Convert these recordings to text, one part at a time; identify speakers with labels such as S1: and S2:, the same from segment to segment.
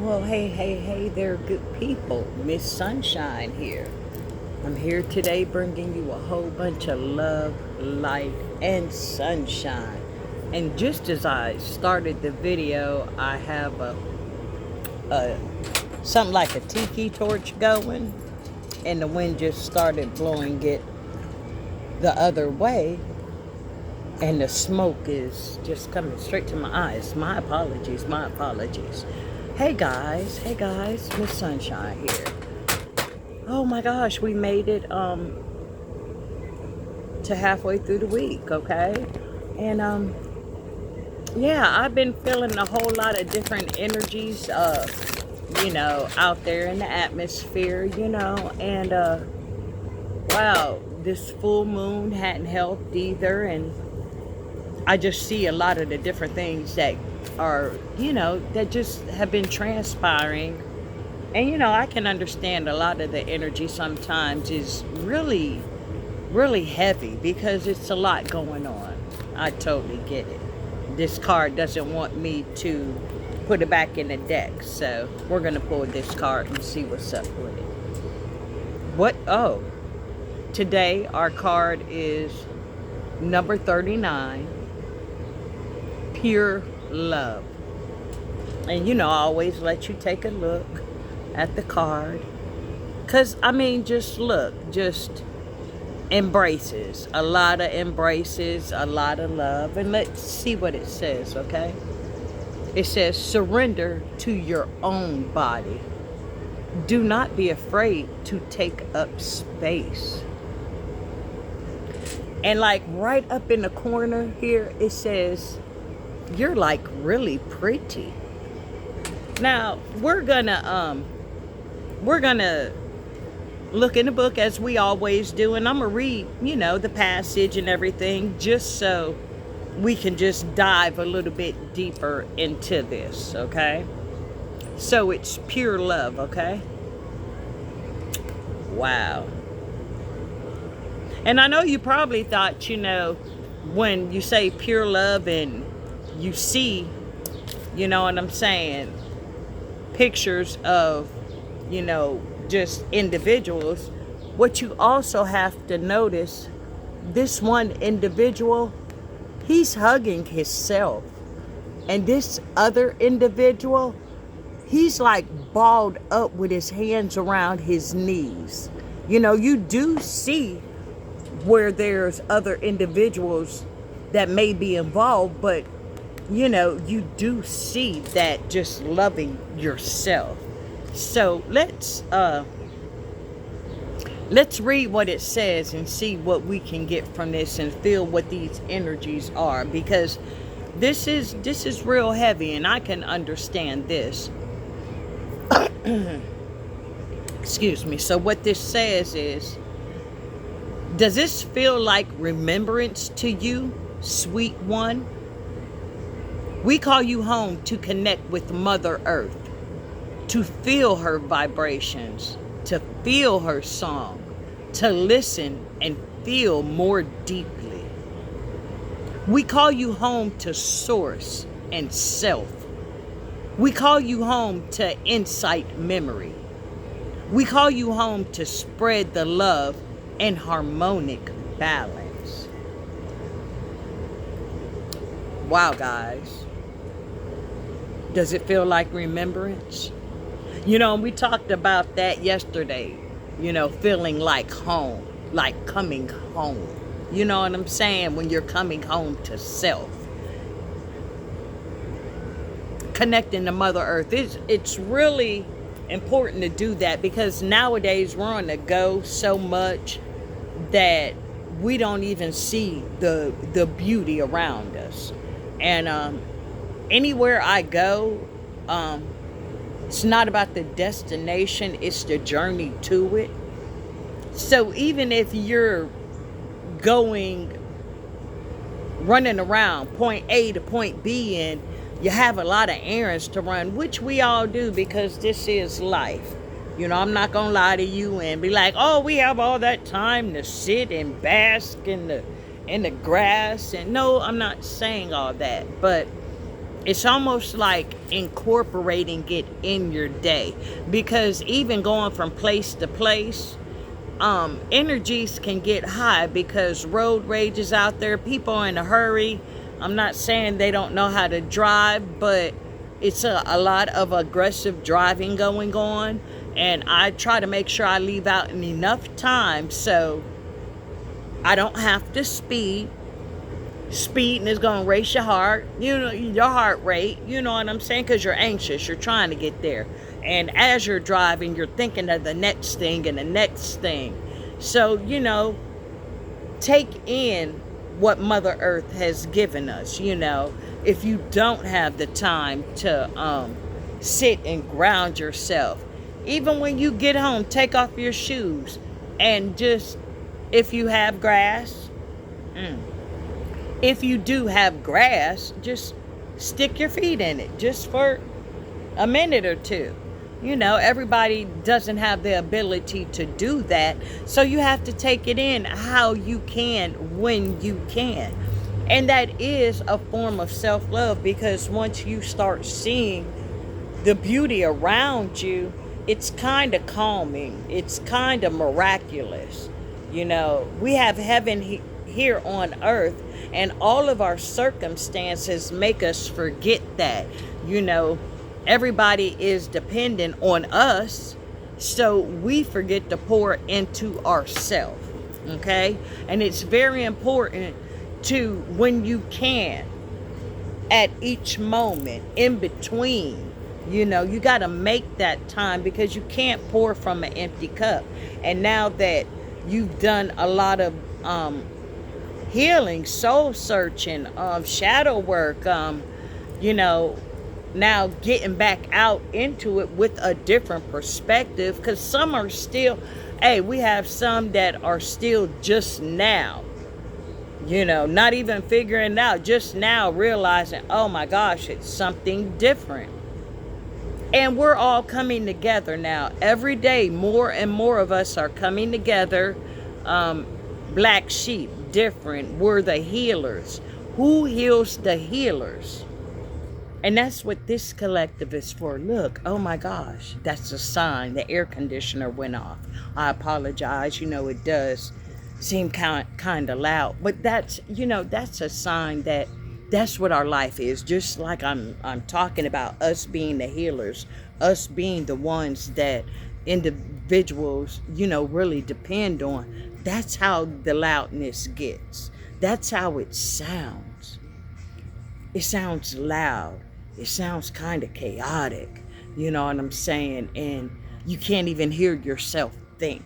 S1: Well, hey there, good people. Miss Sunshine here. I'm here today bringing you a whole bunch of love, light, and sunshine. And just as I started the video, I have a something like a tiki torch going, and the wind just started blowing it the other way, and the smoke is just coming straight to my eyes. My apologies, my apologies. Hey guys, Miss Sunshine here. Oh my gosh, we made it to halfway through the week, okay? And yeah, I've been feeling a whole lot of different energies out there in the atmosphere, and wow, this full moon hadn't helped either, and I just see a lot of the different things that are, that just have been transpiring. And, I can understand a lot of the energy sometimes is really, really heavy because it's a lot going on. I totally get it. This card doesn't want me to put it back in the deck. So we're going to pull this card and see what's up with it. Today our card is number 39. Pure love. And I always let you take a look at the card, because just look, just embraces, a lot of embraces, a lot of love. And let's see what it says. Okay, it says surrender to your own body. Do not be afraid to take up space. And like right up in the corner here, it says you're like really pretty. Now we're gonna look in the book as we always do, and I'm gonna read the passage and everything just so we can just dive a little bit deeper into this. Okay, so it's pure love. Okay, wow. And I know you probably thought, when you say pure love and you see, you know what I'm saying, pictures of, just individuals, what you also have to notice, this one individual, he's hugging himself. And this other individual, he's like balled up with his hands around his knees. You do see where there's other individuals that may be involved, but you do see that just loving yourself. So let's read what it says and see what we can get from this and feel what these energies are, because this is real heavy, and I can understand this. Excuse me. So what this says is, does this feel like remembrance to you, sweet one? We call you home to connect with Mother Earth, to feel her vibrations, to feel her song, to listen and feel more deeply. We call you home to Source and Self. We call you home to Insight Memory. We call you home to spread the love and harmonic balance. Wow, guys. Does it feel like remembrance? We talked about that yesterday, feeling like home, like coming home. You know what I'm saying? When you're coming home to self. Connecting to Mother Earth. It's really important to do that, because nowadays we're on the go so much that we don't even see the beauty around us. And anywhere I go, it's not about the destination, it's the journey to it. So even if you're running around point A to point B, and you have a lot of errands to run, which we all do because this is life. I'm not gonna lie to you and be like, oh, we have all that time to sit and bask in the grass. And no, I'm not saying all that, but It's almost like incorporating it in your day, because even going from place to place, energies can get high because road rage is out there. People are in a hurry. I'm not saying they don't know how to drive, but it's a lot of aggressive driving going on. And I try to make sure I leave out enough time so I don't have to speed. Speeding is going to race your heart, your heart rate, you know what I'm saying? Because you're anxious, you're trying to get there. And as you're driving, you're thinking of the next thing and the next thing. So, take in what Mother Earth has given us, If you don't have the time to sit and ground yourself, even when you get home, take off your shoes and just, if you have grass, if you do have grass, just stick your feet in it just for a minute or two. Everybody doesn't have the ability to do that. So you have to take it in how you can, when you can. And that is a form of self-love, because once you start seeing the beauty around you, it's kind of calming. It's kind of miraculous. We have heaven here on earth, and all of our circumstances make us forget that. Everybody is dependent on us, so we forget to pour into ourselves. Okay? And it's very important to, when you can, at each moment, in between, you got to make that time, because you can't pour from an empty cup. And now that you've done a lot of healing, soul searching, shadow work, now getting back out into it with a different perspective, because some are still, we have some that are still just now, not even figuring it out, just now realizing, oh my gosh, it's something different. And we're all coming together now. Every day, more and more of us are coming together. Black sheep, different. We're the healers. Who heals the healers? And that's what this collective is for. Look, oh my gosh, that's a sign. The air conditioner went off. I apologize. It does seem kind of loud. But that's a sign that that's what our life is. Just like I'm talking about us being the healers, us being the ones that individuals, really depend on. That's how the loudness gets. That's how it sounds. It sounds loud. It sounds kind of chaotic. You know what I'm saying? And you can't even hear yourself think.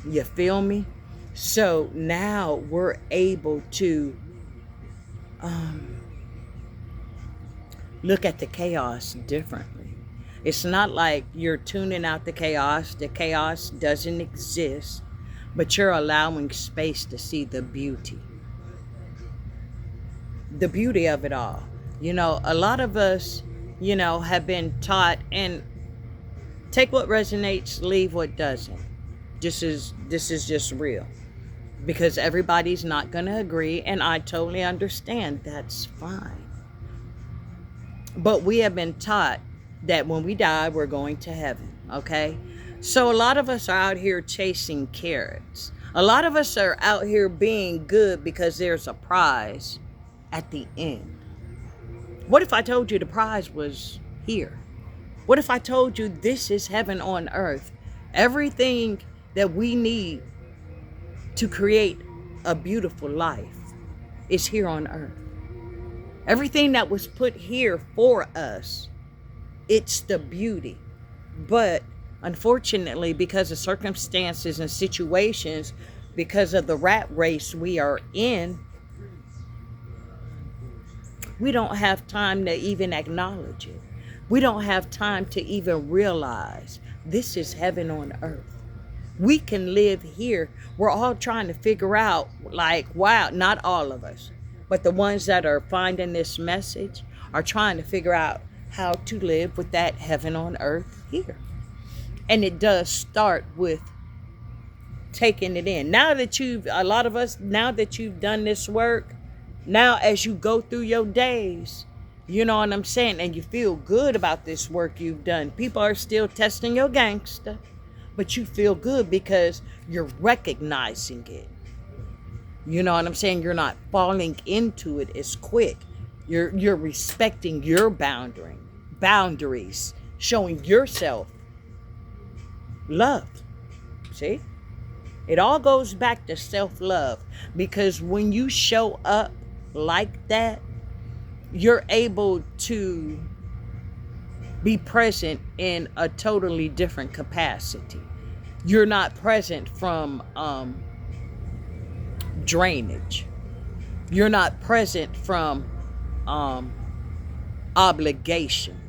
S1: You feel me? So now we're able to look at the chaos differently. It's not like you're tuning out the chaos. The chaos doesn't exist, but you're allowing space to see the beauty. The beauty of it all. A lot of us, have been taught, and take what resonates, leave what doesn't. This is just real. Because everybody's not going to agree, and I totally understand. That's fine. But we have been taught that when we die, we're going to heaven, okay? So a lot of us are out here chasing carrots. A lot of us are out here being good because there's a prize at the end. What if I told you the prize was here? What if I told you this is heaven on earth? Everything that we need to create a beautiful life is here on earth. Everything that was put here for us, it's the beauty. But unfortunately, because of circumstances and situations, because of the rat race we are in, we don't have time to even acknowledge it. We don't have time to even realize this is heaven on earth. We can live here. We're all trying to figure out, wow, not all of us, but the ones that are finding this message are trying to figure out how to live with that heaven on earth here. And it does start with taking it in. Now that you've done this work, now as you go through your days, You know what I'm saying? And you feel good about this work you've done. People are still testing your gangster, but you feel good because you're recognizing it. You know what I'm saying? You're not falling into it as quick. You're respecting your boundaries, showing yourself love. See? It all goes back to self-love, because when you show up like that, you're able to be present in a totally different capacity. You're not present from drainage. You're not present from obligation.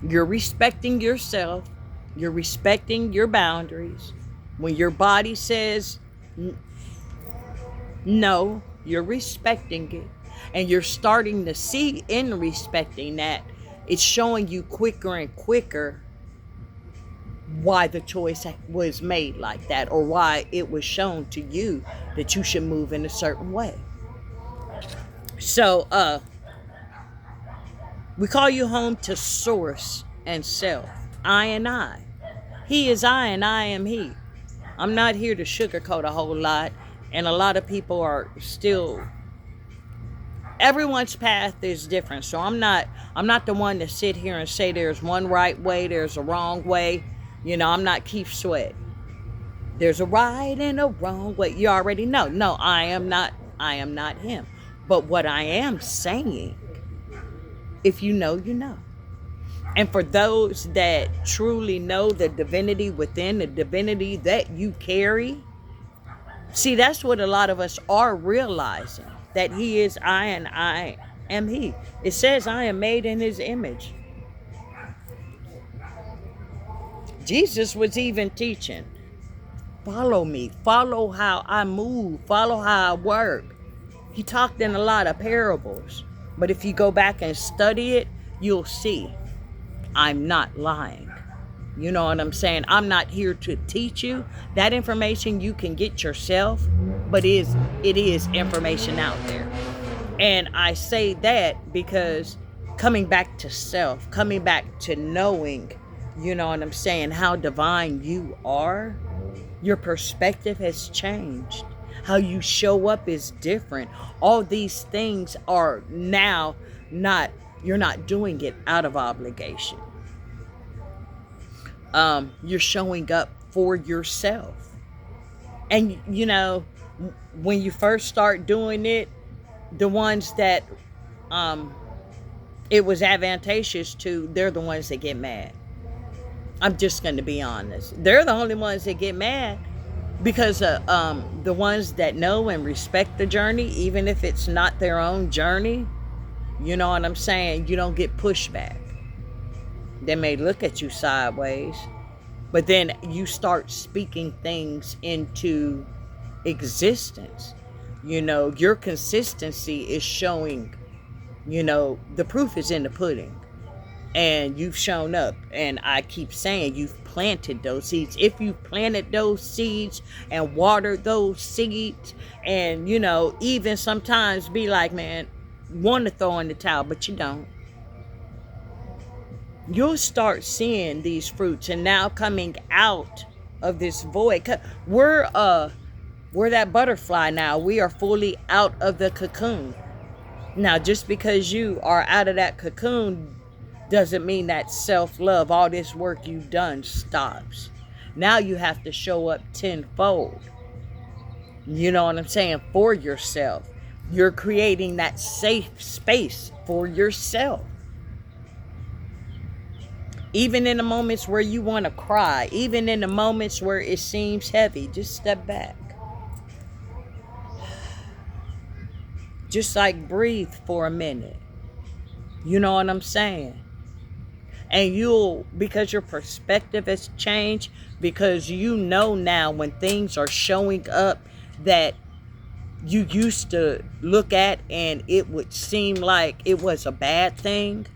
S1: You're respecting yourself. You're respecting your boundaries. When your body says no, you're respecting it. And you're starting to see, in respecting that, it's showing you quicker and quicker why the choice was made like that, or why it was shown to you that you should move in a certain way. So we call you home to source and self. I and I. He is I and I am he. I'm not here to sugarcoat a whole lot. And a lot of people are still, everyone's path is different. So I'm not the one to sit here and say there's one right way, there's a wrong way. You know, I'm not Keith Sweat. There's a right and a wrong way. You already know. No, I am not him. But what I am saying, if you know, you know. And for those that truly know the divinity within, the divinity that you carry, see, that's what a lot of us are realizing, that he is I and I am he. It says I am made in his image. Jesus was even teaching, follow me, follow how I move, follow how I work. He talked in a lot of parables, but if you go back and study it, you'll see I'm not lying. You know what I'm saying? I'm not here to teach you. That information you can get yourself, but it is information out there. And I say that because coming back to self, coming back to knowing, you know what I'm saying, how divine you are, your perspective has changed. How you show up is different. All these things are now not, you're not doing it out of obligation. You're showing up for yourself. And, you know, when you first start doing it, the ones that it was advantageous to, they're the ones that get mad. I'm just going to be honest. They're the only ones that get mad, because the ones that know and respect the journey, even if it's not their own journey, you know what I'm saying, you don't get pushback. They may look at you sideways, but then you start speaking things into existence. You know, your consistency is showing, you know, the proof is in the pudding. And you've shown up. And I keep saying, you've planted those seeds. If you planted those seeds and watered those seeds, and, you know, even sometimes be like, man, want to throw in the towel, but you don't, you'll start seeing these fruits. And now coming out of this void, we're that butterfly now. We are fully out of the cocoon. Now, just because you are out of that cocoon doesn't mean that self-love, all this work you've done, stops. Now you have to show up tenfold. You know what I'm saying? For yourself. You're creating that safe space for yourself. Even in the moments where you want to cry, even in the moments where it seems heavy, just step back. Just like breathe for a minute. You know what I'm saying? And you'll, because your perspective has changed, because you know now when things are showing up that you used to look at and it would seem like it was a bad thing,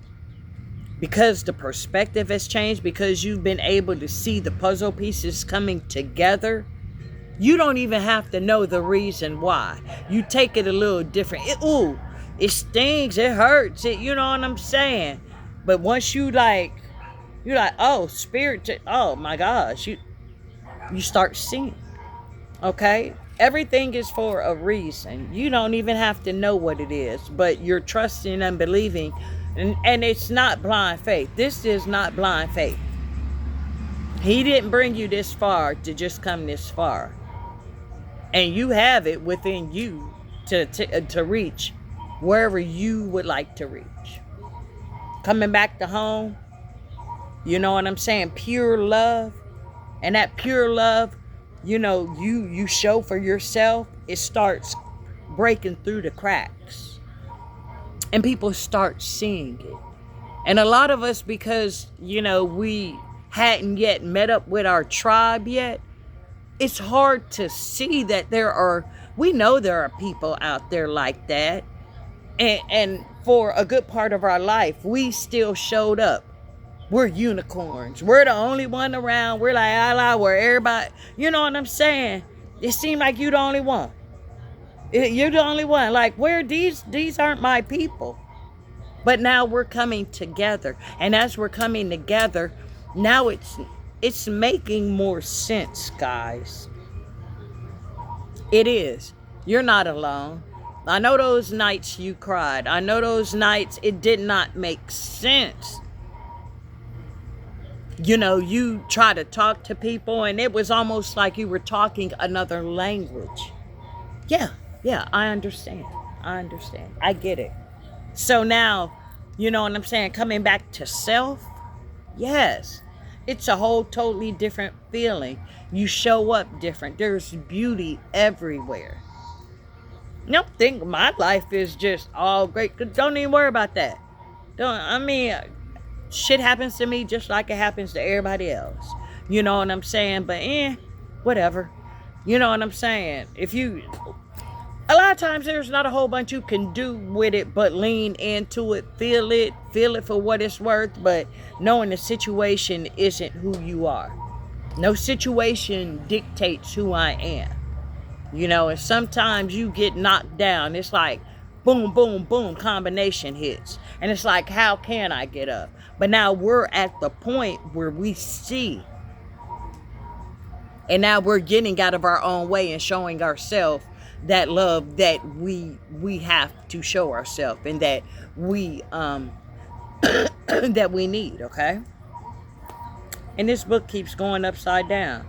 S1: because the perspective has changed, because you've been able to see the puzzle pieces coming together, You don't even have to know the reason why. You take it a little different. It stings, it hurts, you know what I'm saying? But once you're like, oh, spirit, oh my gosh, you start seeing, okay? Everything is for a reason. You don't even have to know what it is, but you're trusting and believing, and it's not blind faith. This is not blind faith. He didn't bring you this far to just come this far. And you have it within you to reach wherever you would like to reach. Coming back to home, you know what I'm saying? Pure love. And that pure love, you know, you show for yourself, it starts breaking through the cracks. And people start seeing it. And a lot of us, because, you know, we hadn't yet met up with our tribe yet, it's hard to see that we know there are people out there like that. And for a good part of our life, we still showed up. We're unicorns. We're the only one around. We're like, Allah, where everybody, you know what I'm saying? It seemed like you're the only one. You're the only one. Like, where these aren't my people. But now we're coming together. And as we're coming together, now it's making more sense, guys. It is. You're not alone. I know those nights you cried. I know those nights it did not make sense. You know, you try to talk to people and it was almost like you were talking another language. Yeah, I understand. I get it. So now, you know what I'm saying? Coming back to self, yes. It's a whole totally different feeling. You show up different. There's beauty everywhere. Don't think my life is just all great. Don't even worry about that. Shit happens to me just like it happens to everybody else. You know what I'm saying? But whatever. You know what I'm saying? A lot of times there's not a whole bunch you can do with it but lean into it, feel it for what it's worth, but knowing the situation isn't who you are. No situation dictates who I am. You know, and sometimes you get knocked down. It's like boom, boom, boom, combination hits. And it's like, how can I get up? But now we're at the point where we see. And now we're getting out of our own way and showing ourselves that love that we have to show ourselves and that we that we need, okay? And this book keeps going upside down.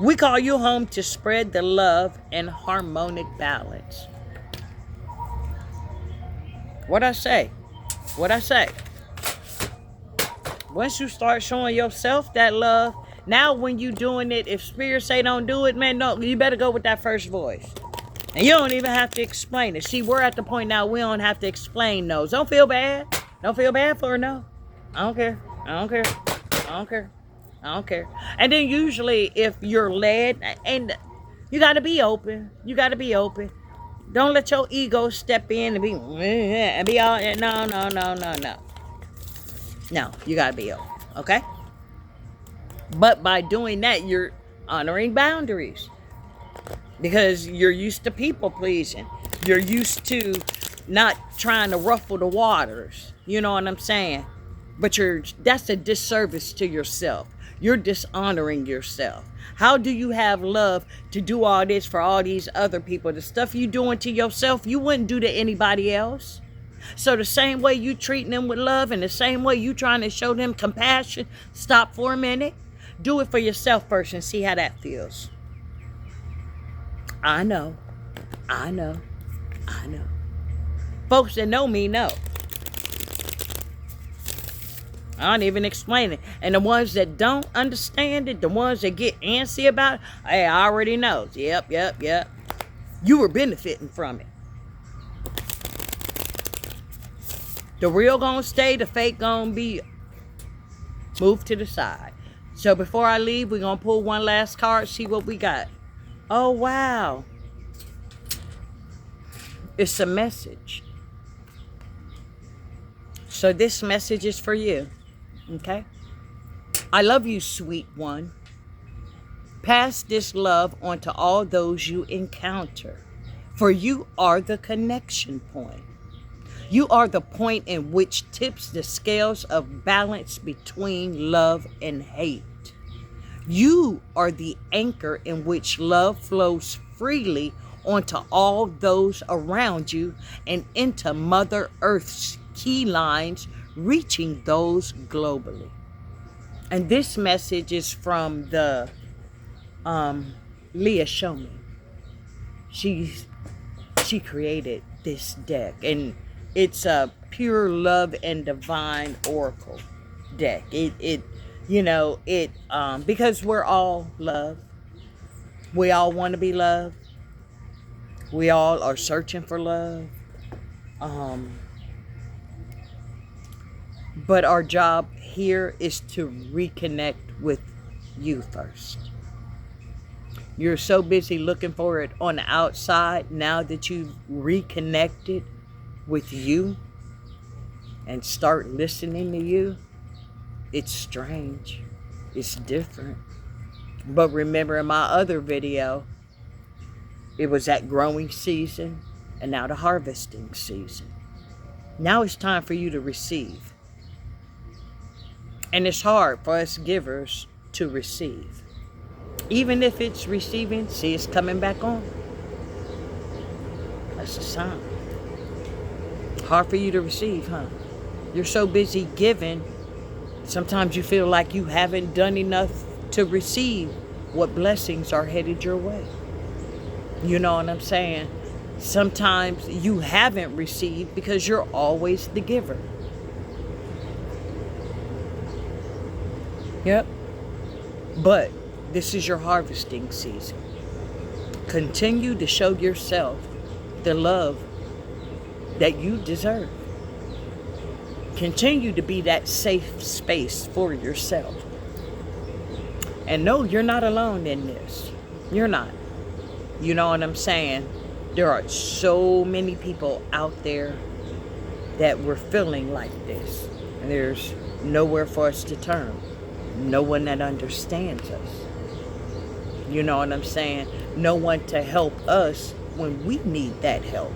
S1: We call you home to spread the love and harmonic balance. What I say? Once you start showing yourself that love, now when you doing it, if spirit say don't do it, man, no, you better go with that first voice. And you don't even have to explain it. See, we're at the point now we don't have to explain no's. Don't feel bad. Don't feel bad for a no. I don't care. And then usually if you're led, and you got to be open. Don't let your ego step in and be all, no. No, you got to be open, okay? But by doing that, you're honoring boundaries. Because you're used to people pleasing. You're used to not trying to ruffle the waters. You know what I'm saying? But that's a disservice to yourself. You're dishonoring yourself. How do you have love to do all this for all these other people? The stuff you doing to yourself, you wouldn't do to anybody else. So the same way you treating them with love and the same way you trying to show them compassion, stop for a minute. Do it for yourself first and see how that feels. I know. Folks that know me know. I don't even explain it. And the ones that don't understand it, the ones that get antsy about it, hey, I already know. Yep. You were benefiting from it. The real gonna stay, the fake gonna be moved to the side. So before I leave, we're gonna pull one last card, see what we got. Oh, wow. It's a message. So this message is for you. Okay? I love you, sweet one. Pass this love on to all those you encounter, for you are the connection point. You are the point in which tips the scales of balance between love and hate. You are the anchor in which love flows freely onto all those around you and into Mother Earth's key lines, reaching those globally. And this message is from the Leah Showman. She created this deck, and it's a pure love and divine oracle deck. It because we're all love. We all want to be loved. We all are searching for love. But our job here is to reconnect with you first. You're so busy looking for it on the outside. Now that you've reconnected with you and start listening to you, it's strange. It's different. But remember, in my other video, it was that growing season and now the harvesting season. Now it's time for you to receive. And it's hard for us givers to receive. Even if it's receiving, see, it's coming back on. That's a sign. Hard for you to receive, huh? You're so busy giving, sometimes you feel like you haven't done enough to receive what blessings are headed your way. You know what I'm saying? Sometimes you haven't received because you're always the giver. Yep. But this is your harvesting season. Continue to show yourself the love that you deserve. Continue to be that safe space for yourself. And no, you're not alone in this. You're not. You know what I'm saying? There are so many people out there that we're feeling like this. And there's nowhere for us to turn. No one that understands us. You know what I'm saying? No one to help us when we need that help.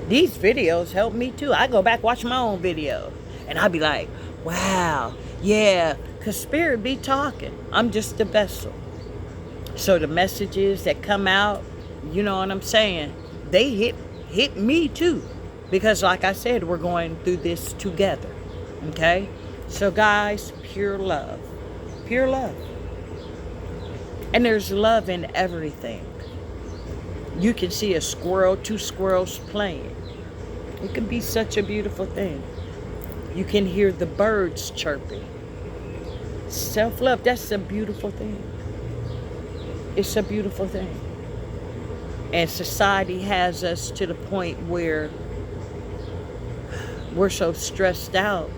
S1: These videos help me too. I go back, watch my own video, and I be like, wow, yeah, because Spirit be talking. I'm just the vessel. So the messages that come out, you know what I'm saying, they hit me too. Because like I said, we're going through this together. Okay? So guys, pure love. Pure love. And there's love in everything. You can see a squirrel, two squirrels playing. It can be such a beautiful thing. You can hear the birds chirping. Self-love, that's a beautiful thing. It's a beautiful thing. And society has us to the point where we're so stressed out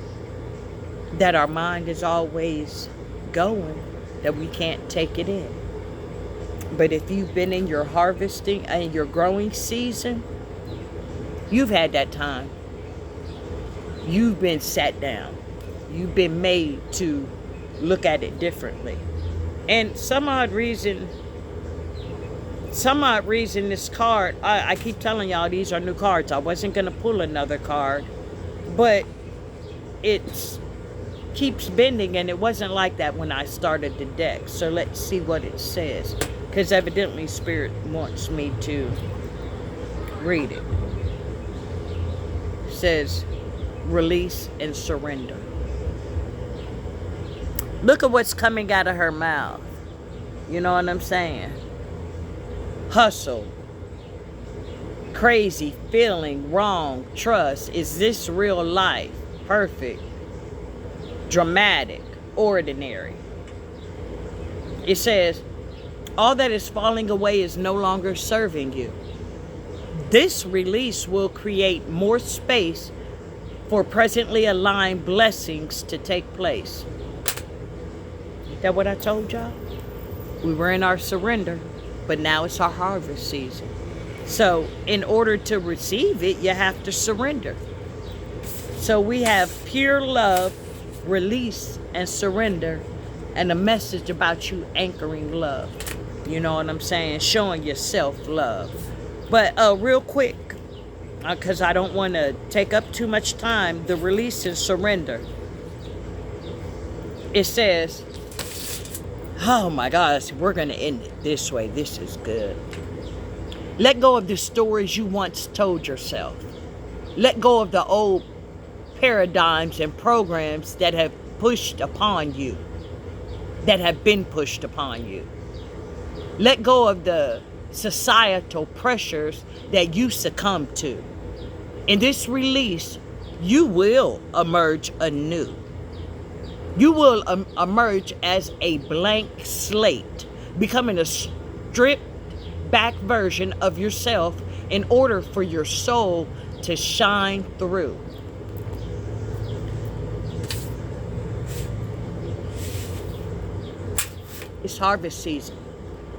S1: that our mind is always going that we can't take it in. But if you've been in your harvesting and your growing season, you've had that time. You've been sat down. You've been made to look at it differently. And some odd reason this card, I keep telling y'all these are new cards. I wasn't going to pull another card, but it keeps bending, and it wasn't like that when I started the deck. So let's see what it says, because evidently Spirit wants me to read it. It says, release and surrender. Look at what's coming out of her mouth. You know what I'm saying? Hustle. Crazy, feeling, wrong, trust. Is this real life? Perfect. Dramatic, ordinary. It says, all that is falling away is no longer serving you. This release will create more space for presently aligned blessings to take place. Is that what I told y'all? We were in our surrender, but now it's our harvest season. So in order to receive it, you have to surrender. So we have pure love, release, and surrender. and a message about you anchoring love. You know what I'm saying? Showing yourself love. But real quick, because I don't want to take up too much time, the release and surrender. It says, oh my gosh, we're going to end it this way. This is good. Let go of the stories you once told yourself. Let go of the old paradigms and programs that have pushed upon you, that have been pushed upon you. Let go of the societal pressures that you succumb to. In this release, you will emerge anew. You will emerge as a blank slate, becoming a stripped back version of yourself in order for your soul to shine through. It's harvest season.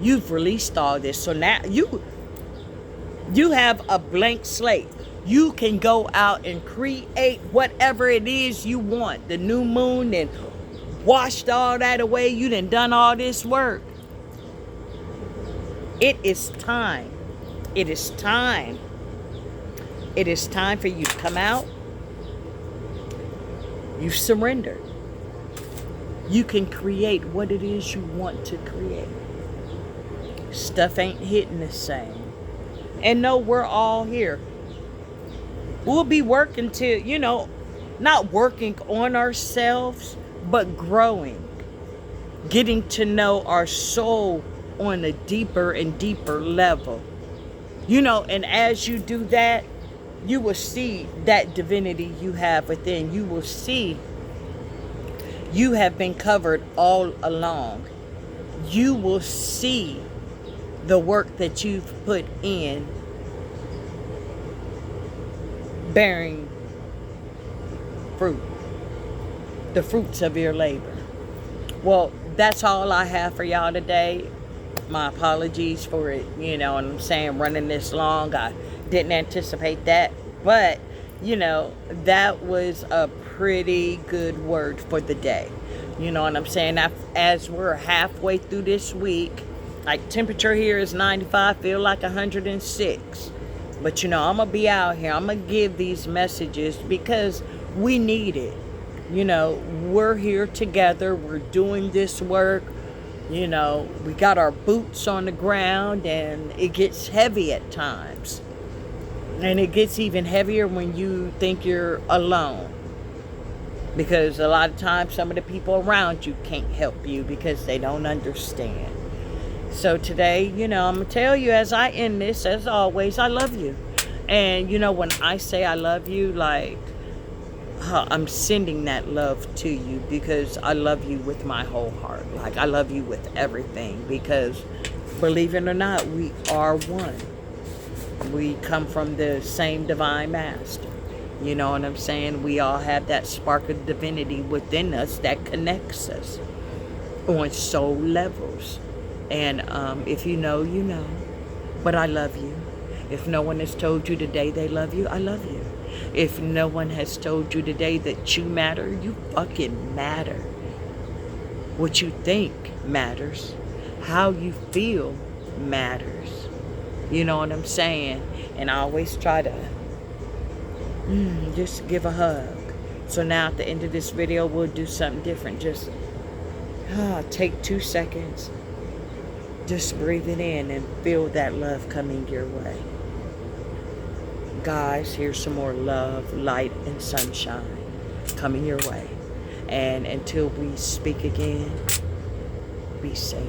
S1: You've released all this, so now you have a blank slate. You can go out and create whatever it is you want. The new moon and washed all that away. You done all this work. It is time. It is time. It is time for you to come out. You surrender. You can create what it is you want to create. Stuff ain't hitting the same. And no, we're all here. We'll be working to, not working on ourselves, but growing. Getting to know our soul on a deeper and deeper level. And as you do that, you will see that divinity you have within. You will see you have been covered all along. You will see the work that you've put in bearing fruit, the fruits of your labor. Well, that's all I have for y'all today. My apologies for it, what I'm saying, running this long. I didn't anticipate that, but that was a pretty good word for the day. You know what I'm saying? As we're halfway through this week, like temperature here is 95, feel like 106. But I'm going to be out here. I'm going to give these messages because we need it. We're here together. We're doing this work. We got our boots on the ground, and it gets heavy at times. And it gets even heavier when you think you're alone. Because a lot of times some of the people around you can't help you because they don't understand. So today, I'm going to tell you as I end this, as always, I love you. And, when I say I love you, I'm sending that love to you because I love you with my whole heart. I love you with everything because, believe it or not, we are one. We come from the same divine master. You know what I'm saying? We all have that spark of divinity within us that connects us on soul levels. And if you know, you know. But I love you. If no one has told you today they love you, I love you. If no one has told you today that you matter, you fucking matter. What you think matters. How you feel matters. You know what I'm saying? And I always try to just give a hug. So now at the end of this video, we'll do something different. Just take 2 seconds. Just breathe it in and feel that love coming your way. Guys, here's some more love, light, and sunshine coming your way. And until we speak again, be safe.